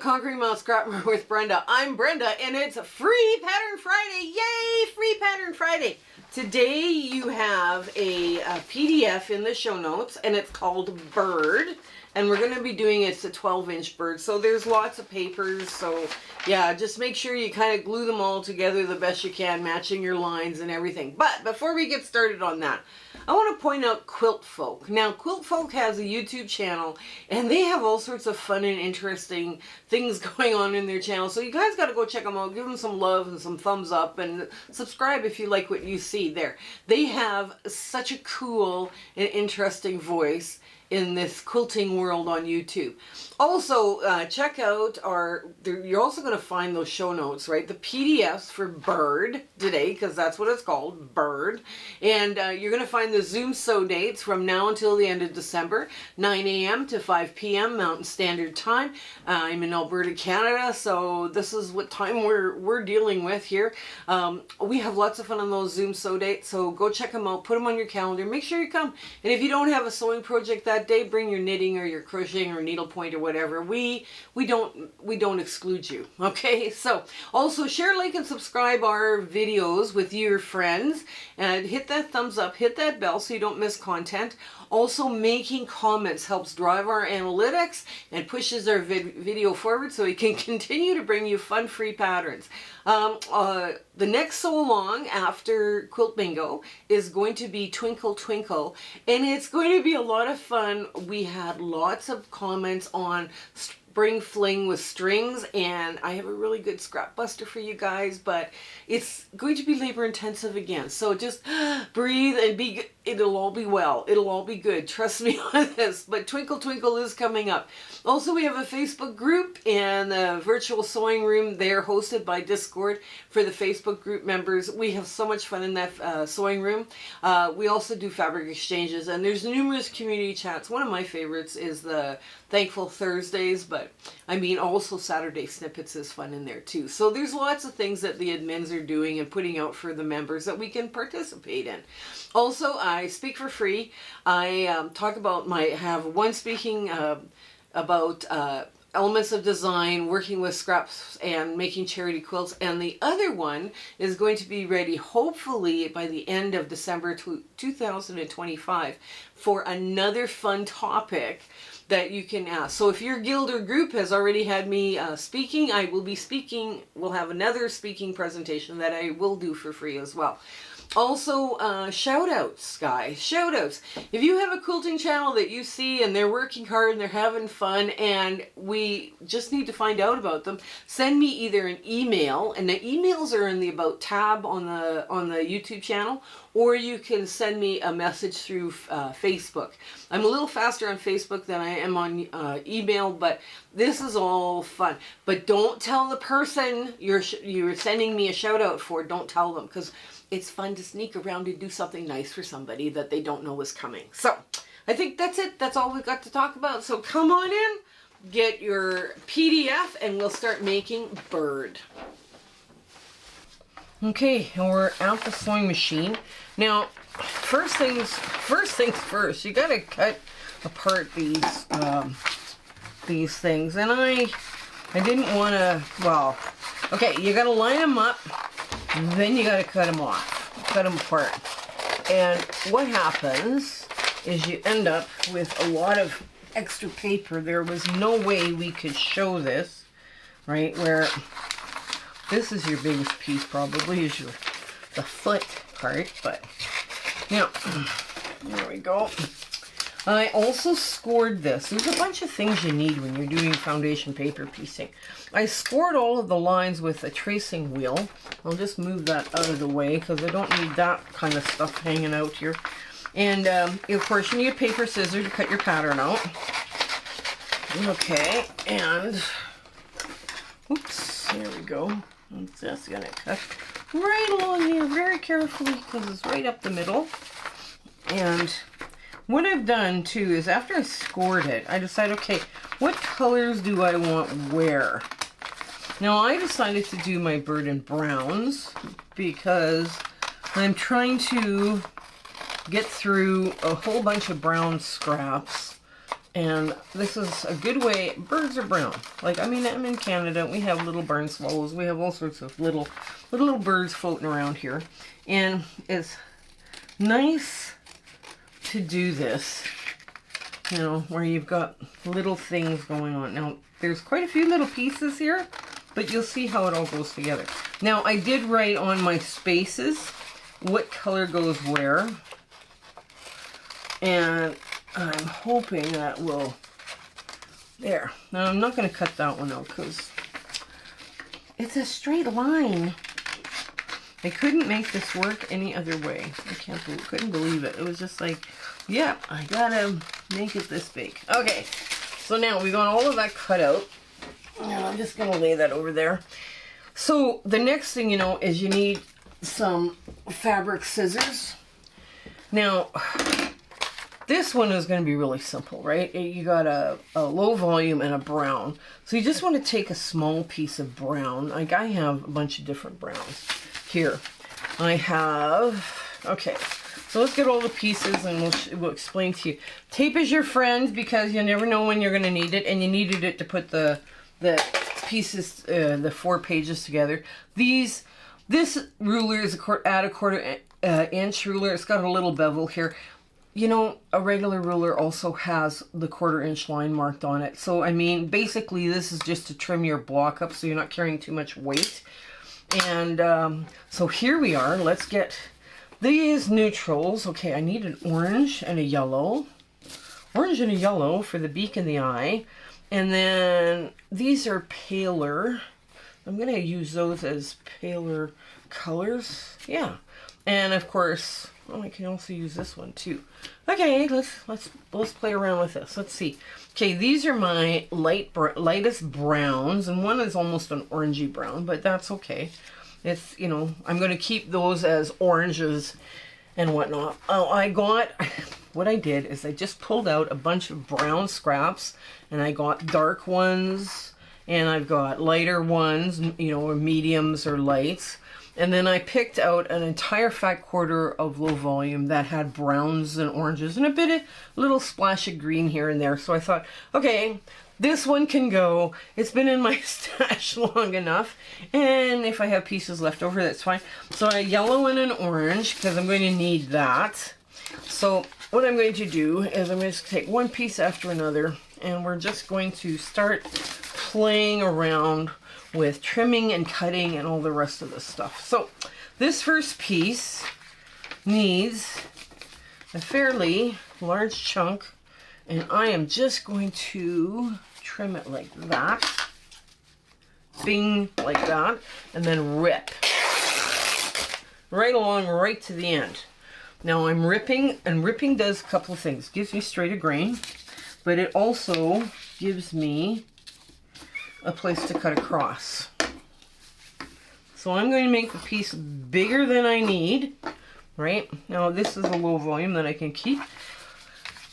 Conquering Mount Scrapmore with Brenda. I'm Brenda and it's Free Pattern Friday. Yay! Free Pattern Friday. Today you have a PDF in the show notes and it's called Bird. And we're going to be doing it's a 12-inch bird. So there's lots of papers. So yeah, just make sure you kind of glue them all together the best you can, matching your lines and everything. But before we get started on that, I want to point out Quiltfolk. Now, Quiltfolk has a YouTube channel, and they have all sorts of fun and interesting things going on in their channel. So you guys got to go check them out. Give them some love and some thumbs up, and subscribe if you like what you see there. They have such a cool and interesting voice in this quilting world on YouTube. Also, check out you're also going to find those show notes, right? The PDFs for Bird today, because that's what it's called, Bird. And you're going to find the Zoom sew dates from now until the end of December, 9 a.m. to 5 p.m. Mountain Standard Time. I'm in Alberta, Canada, so this is what time we're dealing with here. We have lots of fun on those Zoom sew dates, so go check them out, put them on your calendar, make sure you come. And if you don't have a sewing project that day, bring your knitting or your crocheting or needlepoint or whatever. We don't exclude you. Okay, so also share, like, and subscribe our videos with your friends, and hit that thumbs up, hit that bell so you don't miss content. Also, making comments helps drive our analytics and pushes our video forward so we can continue to bring you fun free patterns. The next sew along after Quilt Bingo is going to be Twinkle Twinkle, and it's going to be a lot of fun. We had lots of comments on spring fling with strings, and I have a really good scrap buster for you guys, but it's going to be labor intensive again, so just breathe and be good. It'll all be well. It'll all be good. Trust me on this. But Twinkle Twinkle is coming up. Also, we have a Facebook group and the virtual sewing room. They're hosted by Discord for the Facebook group members. We have so much fun in that sewing room. We also do fabric exchanges, and there's numerous community chats. One of my favorites is the Thankful Thursdays, but I mean also Saturday Snippets is fun in there too. So there's lots of things that the admins are doing and putting out for the members that we can participate in. Also, I speak for free. I talk about have one speaking about elements of design, working with scraps and making charity quilts, and the other one is going to be ready hopefully by the end of December 2025 for another fun topic that you can ask. So if your guild or group has already had me speaking, I will be speaking. We'll have another speaking presentation that I will do for free as well. Also, shout outs, guys, shout outs. If you have a quilting channel that you see and they're working hard and they're having fun and we just need to find out about them, send me either an email, and the emails are in the About tab on the YouTube channel, or you can send me a message through Facebook. I'm a little faster on Facebook than I am on email, but this is all fun. But don't tell the person you're sending me a shout out for, don't tell them, because it's fun to sneak around and do something nice for somebody that they don't know is coming. So I think that's it. That's all we've got to talk about. So come on in, get your PDF, and we'll start making Bird. Okay, and we're at the sewing machine. Now, first things first, you gotta cut apart these things. And I didn't want to, well, okay, you gotta line them up, then you gotta cut them off, cut them apart. And what happens is you end up with a lot of extra paper. There was no way we could show this, right, where this is your biggest piece probably, is the foot part, but, you know, there we go. I also scored this. There's a bunch of things you need when you're doing foundation paper piecing. I scored all of the lines with a tracing wheel. I'll just move that out of the way because I don't need that kind of stuff hanging out here. And, of course, you need a paper scissors to cut your pattern out. Okay, and, oops, there we go. That's gonna cut right along here very carefully because it's right up the middle. And what I've done too is after I scored it, I decided, okay, what colors do I want where? Now I decided to do my bird in browns because I'm trying to get through a whole bunch of brown scraps And this is a good way. Birds are brown. Like, I mean, I'm in Canada. We have little barn swallows. We have all sorts of little birds floating around here. And it's nice to do this, you know, where you've got little things going on. Now, there's quite a few little pieces here, but you'll see how it all goes together. Now, I did write on my spaces what color goes where. And I'm hoping that will, there. Now, I'm not going to cut that one out because it's a straight line. I couldn't make this work any other way. I couldn't believe it. It was just like, yeah, I gotta make it this big. Okay, so now we got all of that cut out. And I'm just gonna lay that over there. So the next thing you know is you need some fabric scissors. Now, this one is going to be really simple, right? You got a low volume and a brown. So you just want to take a small piece of brown. Like, I have a bunch of different browns. Here, I have, okay, so let's get all the pieces and we'll explain to you. Tape is your friend because you never know when you're going to need it, and you needed it to put the pieces, the 4 pages together. This ruler is a quarter inch ruler. It's got a little bevel here. You know, a regular ruler also has the 1/4 inch line marked on it. So, I mean, basically this is just to trim your block up so you're not carrying too much weight. And so here we are. Let's get these neutrals. Okay, I need an orange and a yellow. Orange and a yellow for the beak and the eye. And then these are paler. I'm going to use those as paler colors. Yeah. And of course, oh, I can also use this one too. Okay, let's play around with this. Let's see. Okay, these are my lightest browns, and one is almost an orangey brown, but that's okay. It's, you know, I'm going to keep those as oranges and whatnot. Oh, what I did is I just pulled out a bunch of brown scraps, and I got dark ones, and I've got lighter ones, you know, or mediums or lights. And then I picked out an entire fat quarter of low volume that had browns and oranges and a little splash of green here and there. So I thought, okay, this one can go. It's been in my stash long enough. And if I have pieces left over, that's fine. So a yellow and an orange, because I'm going to need that. So what I'm going to do is I'm going to take one piece after another, and we're just going to start playing around with trimming and cutting and all the rest of the stuff. So this first piece needs a fairly large chunk, and I am just going to trim it like that. Bing, like that, and then rip right along right to the end. Now I'm ripping, and ripping does a couple of things. Gives me straighter grain, but it also gives me a place to cut across. So I'm going to make the piece bigger than I need, right? Now this is a low volume that I can keep.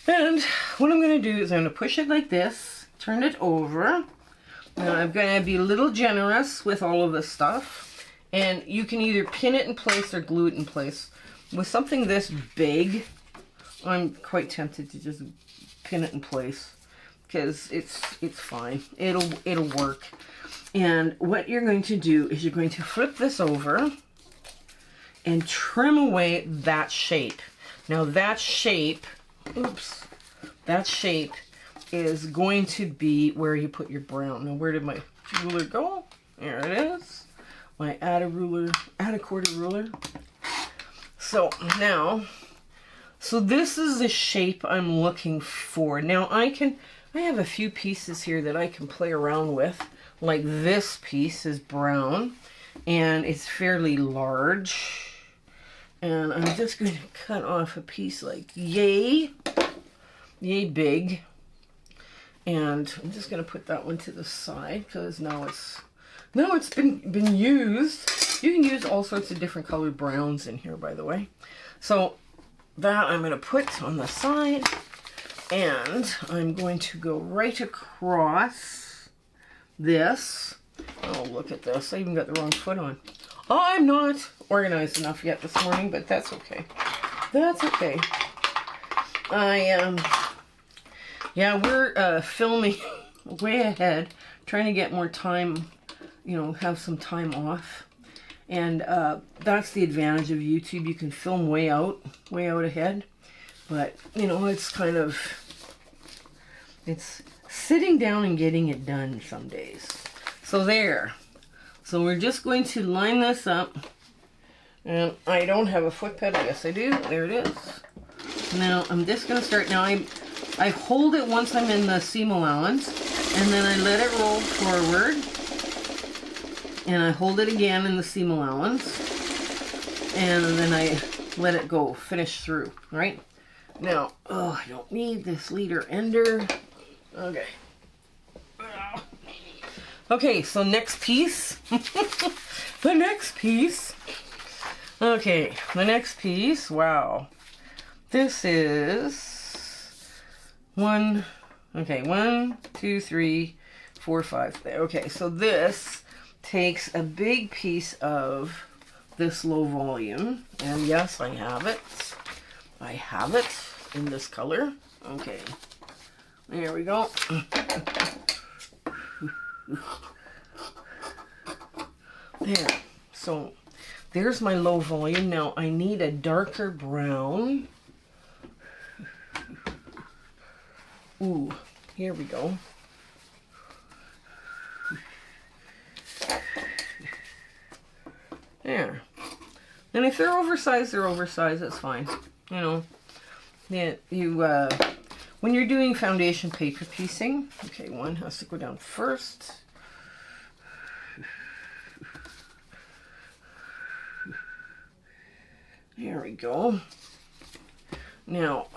And what I'm going to do is I'm going to push it like this, turn it over. Now I'm going to be a little generous with all of this stuff. And you can either pin it in place or glue it in place. With something this big, I'm quite tempted to just pin it in place, because it's fine. It'll work. And what you're going to do is you're going to flip this over and trim away that shape. Now that shape, oops, that shape is going to be where you put your brown. Now where did my ruler go? There it is. My add a quarter ruler. So now, so this is the shape I'm looking for. Now I have a few pieces here that I can play around with. Like this piece is brown and it's fairly large. And I'm just going to cut off a piece like yay big. And I'm just going to put that one to the side because now it's been used. You can use all sorts of different colored browns in here, by the way. So that I'm going to put on the side, and I'm going to go right across this. Oh, look at this. I even got the wrong foot on. I'm not organized enough yet this morning, but that's okay. That's okay. Yeah, we're filming way ahead, trying to get more time, you know, have some time off. And that's the advantage of YouTube. You can film way out ahead. But, you know, it's kind of, it's sitting down and getting it done some days. So there. So we're just going to line this up. And I don't have a foot pedal. Yes, I do. There it is. Now, I'm just going to start. Now, I hold it once I'm in the seam allowance, and then I let it roll forward, and I hold it again in the seam allowance, and then I let it go, finish through, right? Now, oh, I don't need this leader ender. Okay. Okay, so next piece. The next piece. Okay, the next piece, wow. This is 1, 2, 3, 4, 5. Okay, so this takes a big piece of this low volume. And yes, I have it. I have it in this color. Okay, there we go. There. So there's my low volume. Now I need a darker brown. Ooh, here we go. There. And if they're oversized, it's fine. You know, yeah, when you're doing foundation paper piecing, okay, one has to go down first. There we go. Now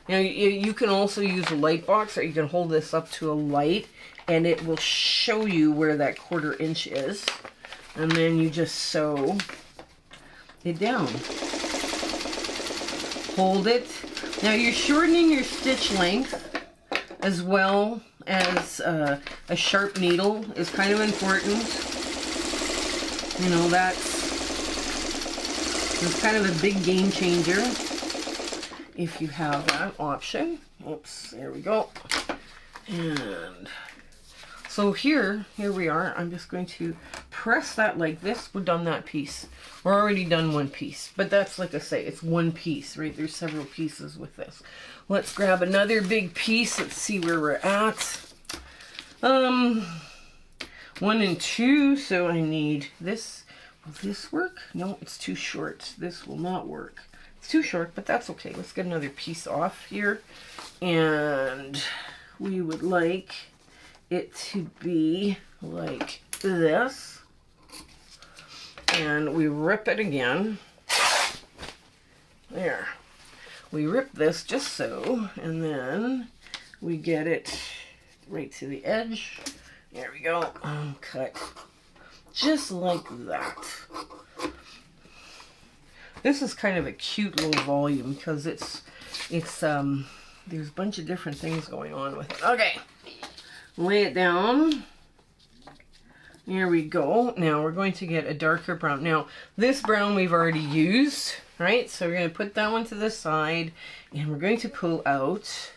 you can also use a light box, or you can hold this up to a light and it will show you where that 1/4 inch is. And then you just sew it down. Hold it. Now you're shortening your stitch length as well as a sharp needle is kind of important. You know, that's kind of a big game changer if you have that option. Oops, there we go. And so here we are. I'm just going to press that like this. We're done that piece. We're already done one piece, but that's, like I say, it's one piece, right? There's several pieces with this. Let's grab another big piece. Let's see where we're at. 1 and 2, so I need this. Will this work? No, it's too short. This will not work. It's too short, but that's okay. Let's get another piece off here. And we would like it to be like this. And we rip it again. There. We rip this just so, and then we get it right to the edge. There we go. Cut. Just like that. This is kind of a cute little volume because it's there's a bunch of different things going on with it. Okay. Lay it down. Here we go. Now we're going to get a darker brown. Now this brown we've already used, right? So we're going to put that one to the side and we're going to pull out.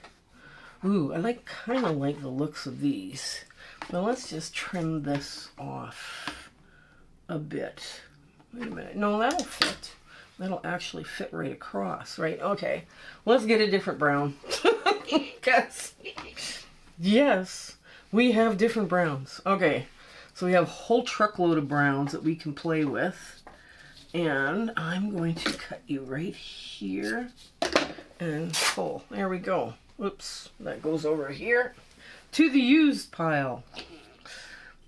Ooh, I kind of like the looks of these. Now let's just trim this off a bit. Wait a minute. No, that'll fit. That'll actually fit right across, right? Okay. Let's get a different brown. Because, yes, we have different browns. Okay. So we have a whole truckload of browns that we can play with. And I'm going to cut you right here and pull. There we go. Oops. That goes over here to the used pile.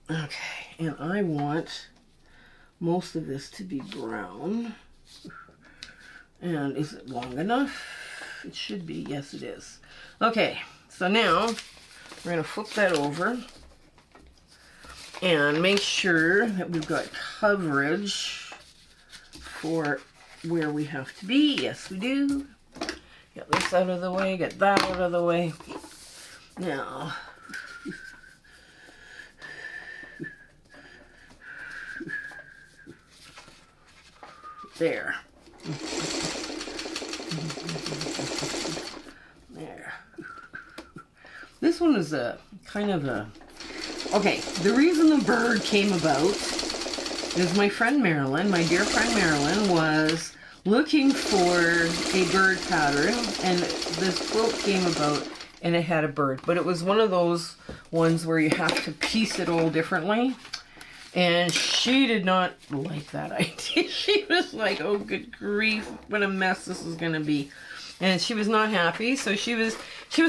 Okay. And I want most of this to be brown. And is it long enough? It should be. Yes, it is. Okay. So now we're going to flip that over and make sure that we've got coverage for where we have to be. Yes, we do. Get this out of the way, get that out of the way. Now, there. There. This one is a kind of a... Okay, the reason the bird came about is my friend Marilyn, my dear friend Marilyn, was looking for a bird pattern, and this quilt came about and it had a bird. But it was one of those ones where you have to piece it all differently. And she did not like that idea. She was like, oh, good grief, what a mess this is going to be. And she was not happy, so she was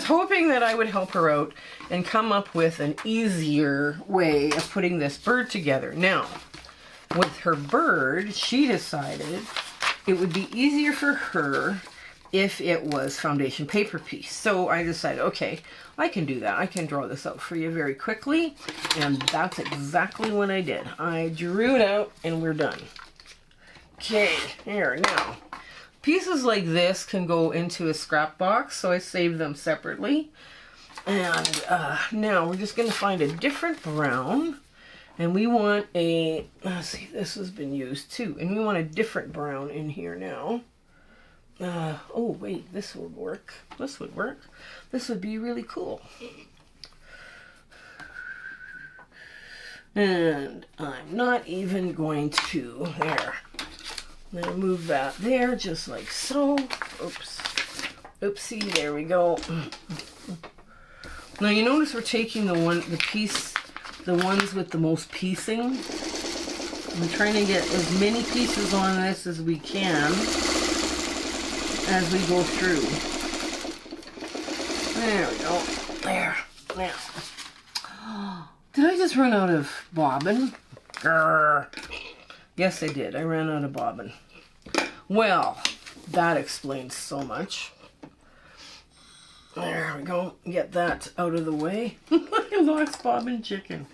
hoping that I would help her out and come up with an easier way of putting this bird together. Now, with her bird, she decided it would be easier for her if it was foundation paper piece. So I decided, okay, I can do that. I can draw this out for you very quickly. And that's exactly what I did. I drew it out and we're done. Okay, here, now. Pieces like this can go into a scrap box, so I saved them separately. And now we're just going to find a different brown. And we want a, let's see, this has been used too. And we want a different brown in here now. Oh wait, this would work. This would work. This would be really cool. And I'm not even going to, there. I'm going to move that there just like so. Oops. Oopsie, there we go. Now you notice we're taking the ones with the most piecing. I'm trying to get as many pieces on this as we can as we go through. There we go. There. Now. Did I just run out of bobbin? Grr. Yes, I did. I ran out of bobbin. Well, that explains so much. There we go. Get that out of the way. I lost bobbin chicken.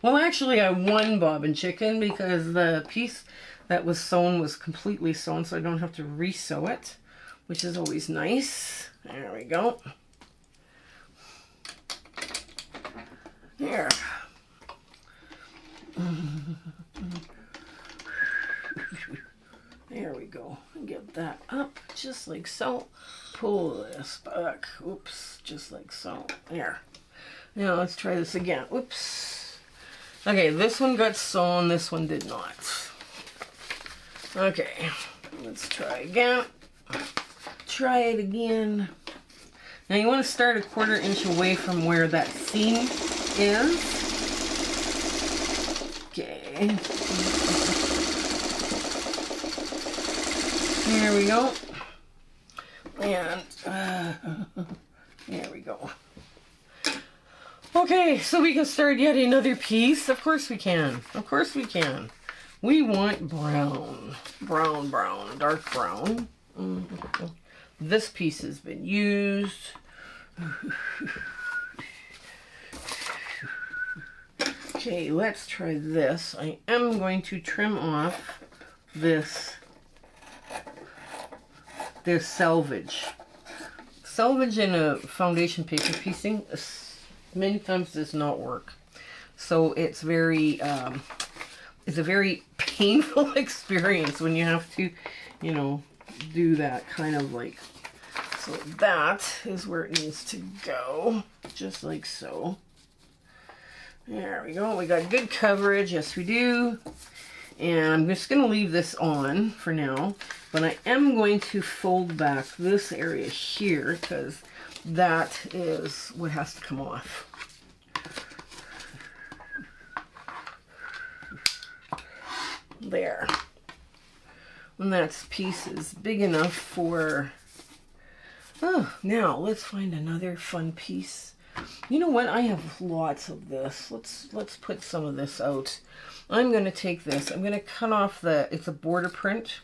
Well, actually, I won bobbin chicken because the piece that was sewn was completely sewn, so I don't have to re-sew it, which is always nice. There we go. There. There we go. Get that up just like so. Pull this back. Oops, just like so. There. Now let's try this again. Oops. Okay, this one got sewn, this one did not. Okay, let's try again. Try it again. Now you want to start a 1/4 inch away from where that seam is. Okay. There we go. And there we go. Okay, so we can start yet another piece. Of course we can. Of course we can. We want brown. Brown, dark brown. This piece has been used. Okay, let's try this. I am going to trim off this selvage. Selvage in a foundation paper piecing many times does not work. So it's very, it's a very painful experience when you have to, you know, do that kind of like, so that is where it needs to go, just like so. There we go. We got good coverage. Yes, we do. And I'm just going to leave this on for now. But I am going to fold back this area here because that is what has to come off. There. And that piece is big enough for... Oh, now let's find another fun piece. You know what? I have lots of this. Let's put some of this out. I'm going to take this. I'm going to cut off it's a border print.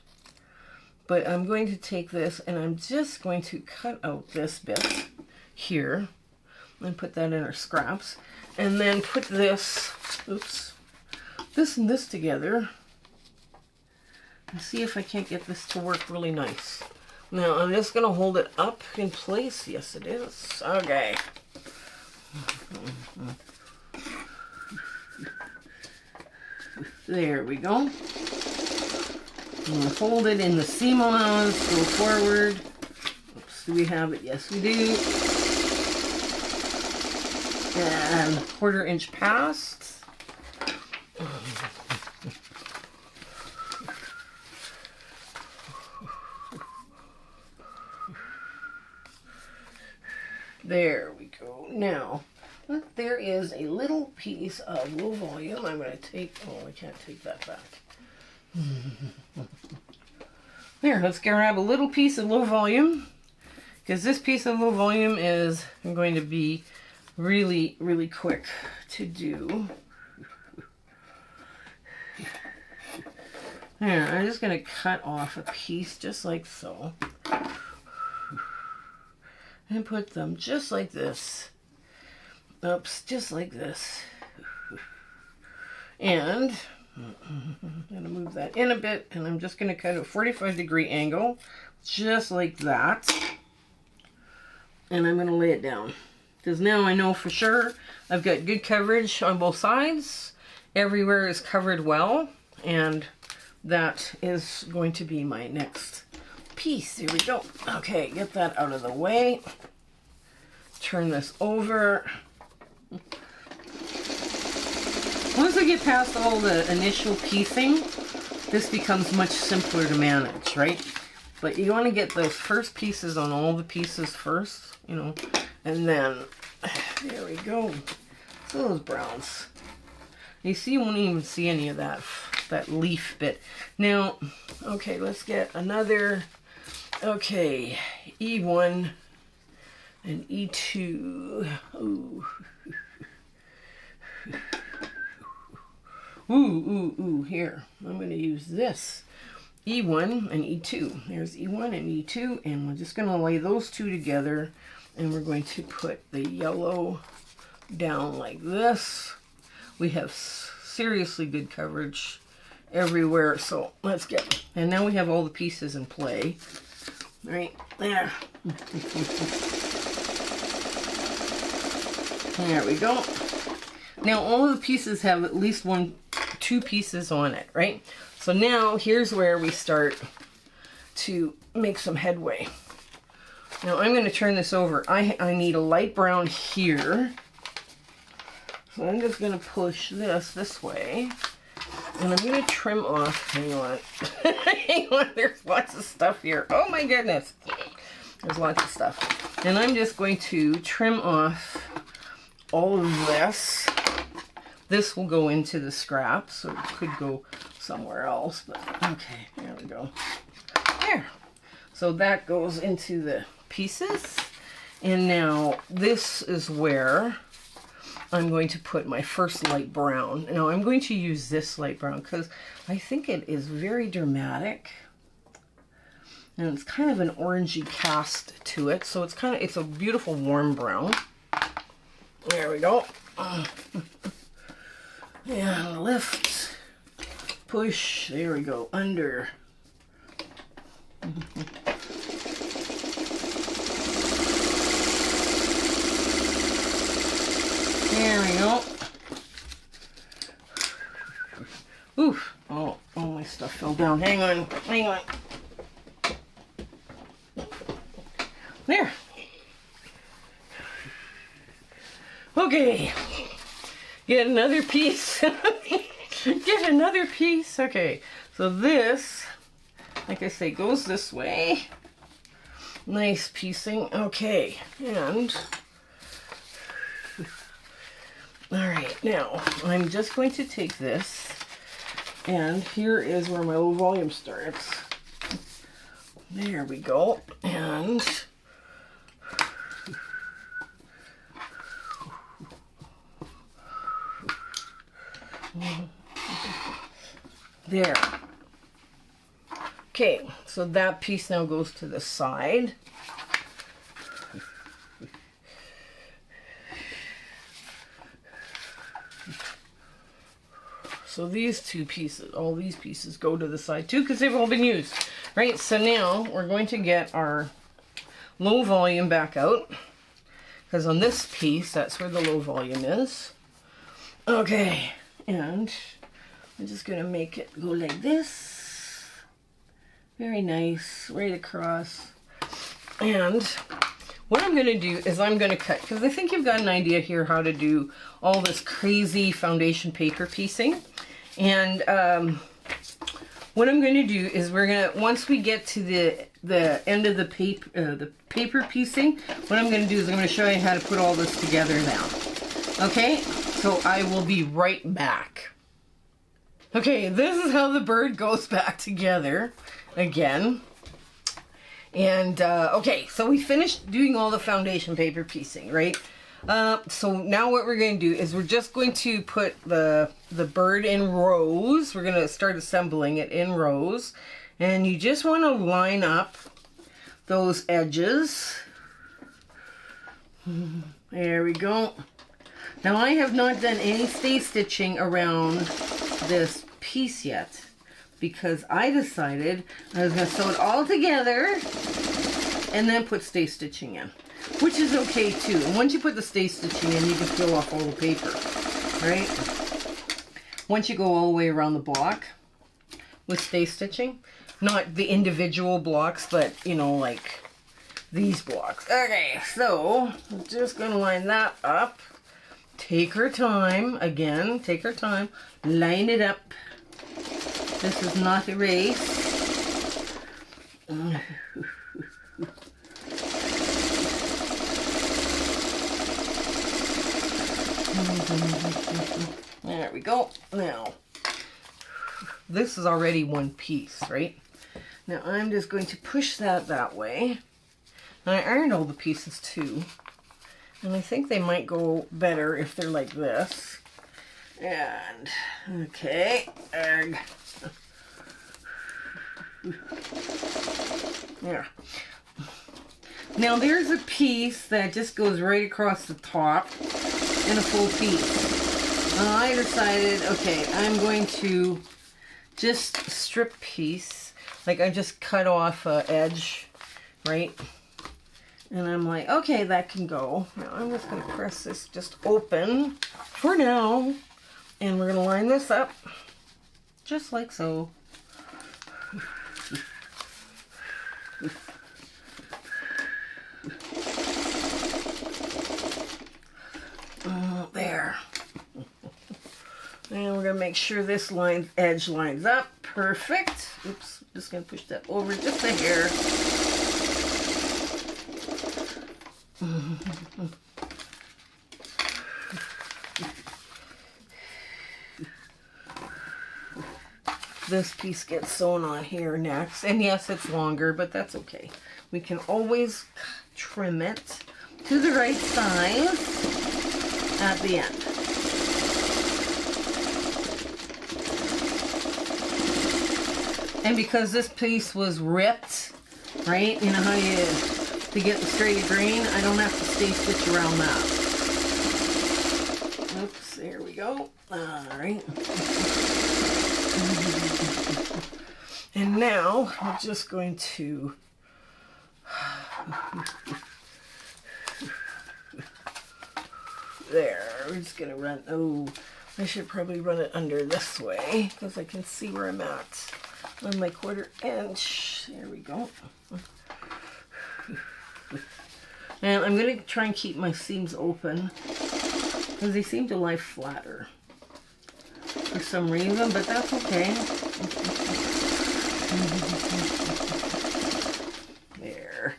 But I'm going to take this and I'm just going to cut out this bit here and put that in our scraps. And then put this, oops, this and this together. And see if I can't get this to work really nice. Now I'm just going to hold it up in place. Yes, it is. Okay. There we go. I'm going to fold it in the seam allowance, go forward. Oops, do we have it? Yes, we do. and 1/4 inch past. There we go. Now, look, there is a little piece of low volume. I'm going to take, oh, I can't take that back. There, let's grab a little piece of low volume, because this piece of low volume is going to be really, really quick to do. There, I'm just going to cut off a piece just like so. And put them just like this. Oops, just like this. And I'm going to move that in a bit, and I'm just going to cut a 45-degree angle, just like that. And I'm going to lay it down. Because now I know for sure I've got good coverage on both sides. Everywhere is covered well, and that is going to be my next piece. Here we go. Okay, get that out of the way. Turn this over. Once I get past all the initial piecing, this becomes much simpler to manage, right? But you want to get those first pieces on all the pieces first, you know, and then, there we go. So those browns. You see, you won't even see any of that leaf bit. Now, okay, let's get another, okay, E1 and E2. Ooh. Ooh, here. I'm going to use this. E1 and E2. There's E1 and E2, and we're just going to lay those two together, and we're going to put the yellow down like this. We have seriously good coverage everywhere, so let's get, and now we have all the pieces in play. Right there. There we go. Now all of the pieces have at least two pieces on it, right? So now here's where we start to make some headway. Now I'm going to turn this over. I need a light brown here. So I'm just going to push this way. And I'm going to trim off, hang on. Hang on, there's lots of stuff here. Oh my goodness. There's lots of stuff. And I'm just going to trim off all of this. This will go into the scrap, so it could go somewhere else, but okay, there we go. There. So that goes into the pieces. And now this is where I'm going to put my first light brown. Now I'm going to use this light brown because I think it is very dramatic. And it's kind of an orangey cast to it, so it's a beautiful warm brown. There we go. And lift, push, there we go, under. There we go. Oof, oh, all my stuff fell down. Hang on. There. Okay. Get another piece. Get another piece. Okay, so this, like I say, goes this way. Nice piecing. Okay, and all right, now I'm just going to take this, and here is where my low volume starts. There we go, and there. Okay, so that piece now goes to the side. So these two pieces, all these pieces go to the side too because they've all been used. Right, so now we're going to get our low volume back out because on this piece, that's where the low volume is. Okay, and I'm just going to make it go like this. Very nice, right across. And what I'm going to do is I'm going to cut, because I think you've got an idea here how to do all this crazy foundation paper piecing. And what I'm going to do is we're going to, once we get to the end of the paper piecing, what I'm going to do is I'm going to show you how to put all this together now. Okay, so I will be right back. Okay, this is how the bird goes back together again. And, okay, so we finished doing all the foundation paper piecing, right? So now what we're going to do is we're just going to put the bird in rows. We're going to start assembling it in rows. And you just want to line up those edges. There we go. Now I have not done any stay stitching around this piece yet, because I decided I was going to sew it all together and then put stay stitching in, which is okay too. And once you put the stay stitching in, you can peel off all the paper, right? Once you go all the way around the block with stay stitching, not the individual blocks, but you know, like these blocks. Okay, so I'm just going to line that up. Take her time, again, take her time, line it up. This is not a race. There we go. Now, this is already one piece, right? Now I'm just going to push that way. And I ironed all the pieces too. And I think they might go better if they're like this. And, okay, and yeah. Now there's a piece that just goes right across the top in a full piece. I decided, okay, I'm going to just strip piece, like I just cut off an edge, right? And I'm like, okay, that can go. Now I'm just going to press this just open for now. And we're going to line this up just like so. There. And we're going to make sure this edge lines up. Perfect. Oops, just going to push that over just a hair. This piece gets sewn on here next. And yes, it's longer, but that's okay. We can always trim it to the right size at the end. And because this piece was ripped, right? You know how to get the straight grain, I don't have to stay stitch around that. Oops, there we go. Alright. And now I'm just going to there, we're just gonna run, oh, I should probably run it under this way because I can see where I'm at on my 1/4 inch. There we go. And I'm going to try and keep my seams open because they seem to lie flatter for some reason, but that's okay. There.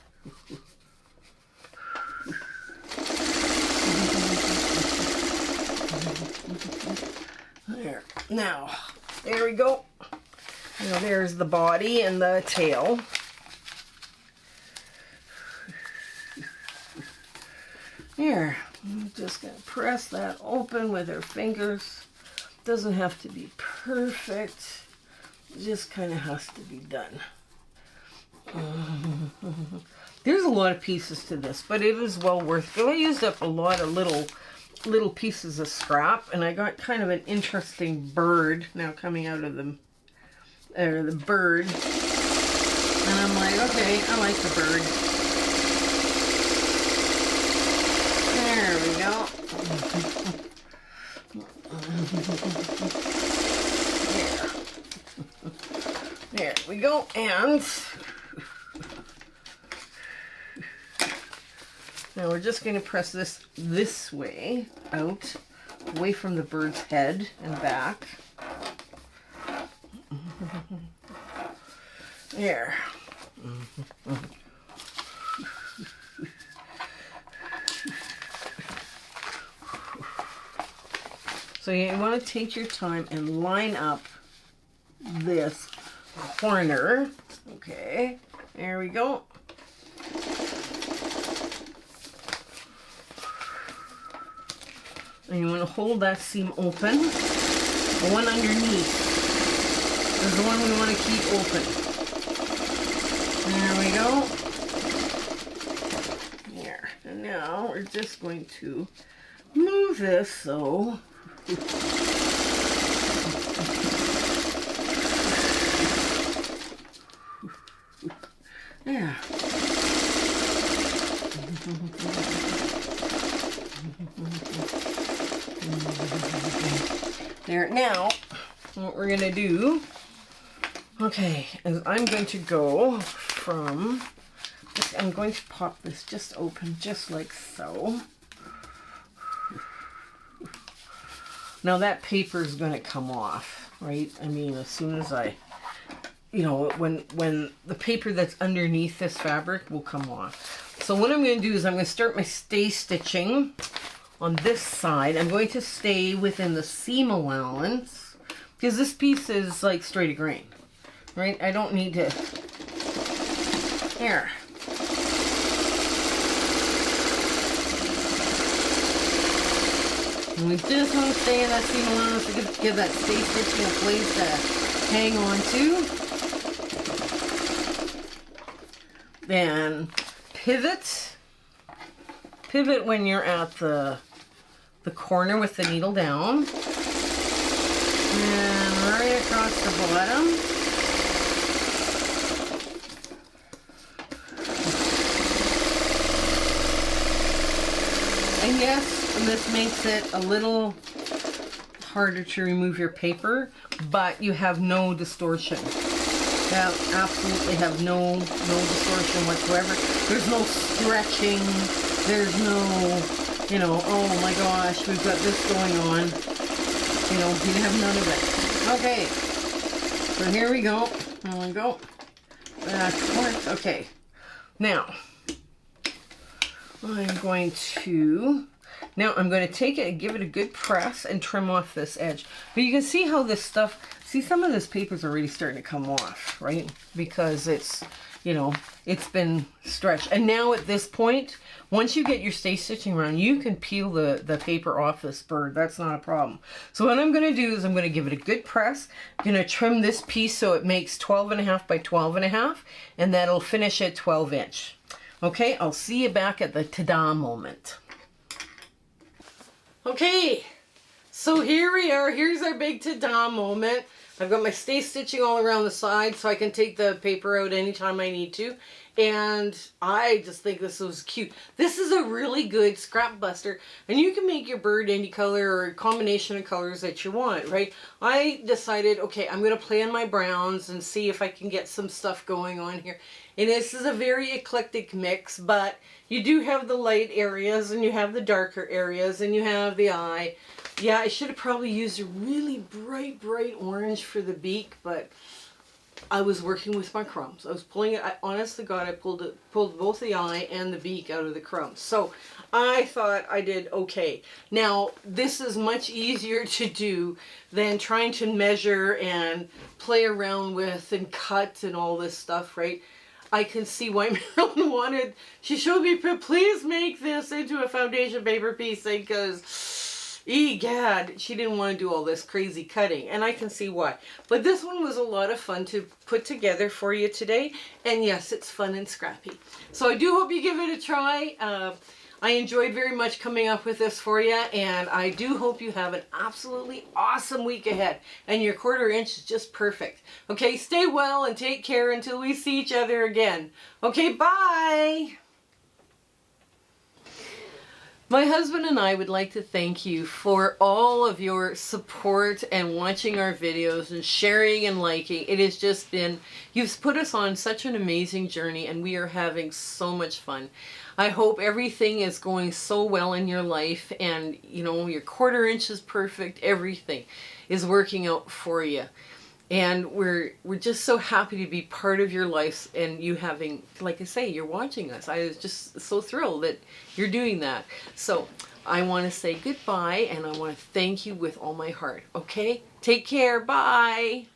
There. Now, there we go. Now there's the body and the tail. Here, I'm just going to press that open with our fingers. Doesn't have to be perfect. It just kind of has to be done. There's a lot of pieces to this, but it is well worth it. I used up a lot of little pieces of scrap, and I got kind of an interesting bird now coming out of the bird. And I'm like, okay, I like the bird. There we go. There we go. And Now we're just going to press this way out, away from the bird's head and back. There. So you want to take your time and line up this corner. Okay, there we go. And you want to hold that seam open. The one underneath is the one we want to keep open. There we go. There. And now we're just going to move this so. Yeah. There. Now, what we're going to do, okay, is I'm going to go from, I'm going to pop this just open, just like so. Now that paper is going to come off, right? I mean, as soon as I, you know, when the paper that's underneath this fabric will come off. So what I'm going to do is I'm going to start my stay stitching on this side. I'm going to stay within the seam allowance because this piece is like straight of grain, right? I don't need to, there. And we just want to stay in that seam allowance to give that stay stitching a place to hang on to. Then pivot when you're at the corner with the needle down. And right across the bottom. And yes, this makes it a little harder to remove your paper, but you have no distortion. You absolutely have no distortion whatsoever. There's no stretching. There's no, you know, oh my gosh, we've got this going on. You know, you have none of it. Okay, so here we go. There we go. Backwards. Okay, now I'm going to take it and give it a good press and trim off this edge. But you can see how this stuff, see some of this paper's already starting to come off, right? Because it's, you know, it's been stretched. And now at this point, once you get your stay stitching around, you can peel the paper off this bird. That's not a problem. So what I'm going to do is I'm going to give it a good press. I'm going to trim this piece so it makes 12.5 by 12.5, and that'll finish at 12 inch. Okay, I'll see you back at the ta-da moment. Okay, so here we are. Here's our big ta-da moment. I've got my stay stitching all around the side so I can take the paper out anytime I need to. And I just think this was cute. This is a really good scrap buster. And you can make your bird any color or a combination of colors that you want, right? I decided, okay, I'm going to play on my browns and see if I can get some stuff going on here. And this is a very eclectic mix, but you do have the light areas and you have the darker areas and you have the eye. Yeah, I should have probably used a really bright orange for the beak, but I was working with my crumbs. I was pulling it. Honest to God, I pulled both the eye and the beak out of the crumbs. So I thought I did okay. Now, this is much easier to do than trying to measure and play around with and cut and all this stuff, right? I can see why Marilyn wanted, she showed me, please make this into a foundation paper piece because, egad, she didn't want to do all this crazy cutting, and I can see why. But this one was a lot of fun to put together for you today, and yes, it's fun and scrappy. So I do hope you give it a try. I enjoyed very much coming up with this for you, and I do hope you have an absolutely awesome week ahead, and your 1/4 inch is just perfect. Okay, stay well and take care until we see each other again. Okay, bye! My husband and I would like to thank you for all of your support and watching our videos and sharing and liking. It has just been, you've put us on such an amazing journey and we are having so much fun. I hope everything is going so well in your life and you know, your 1/4 inch is perfect. Everything is working out for you. And we're just so happy to be part of your life and you having, like I say, you're watching us. I was just so thrilled that you're doing that. So I want to say goodbye and I want to thank you with all my heart. Okay? Take care. Bye.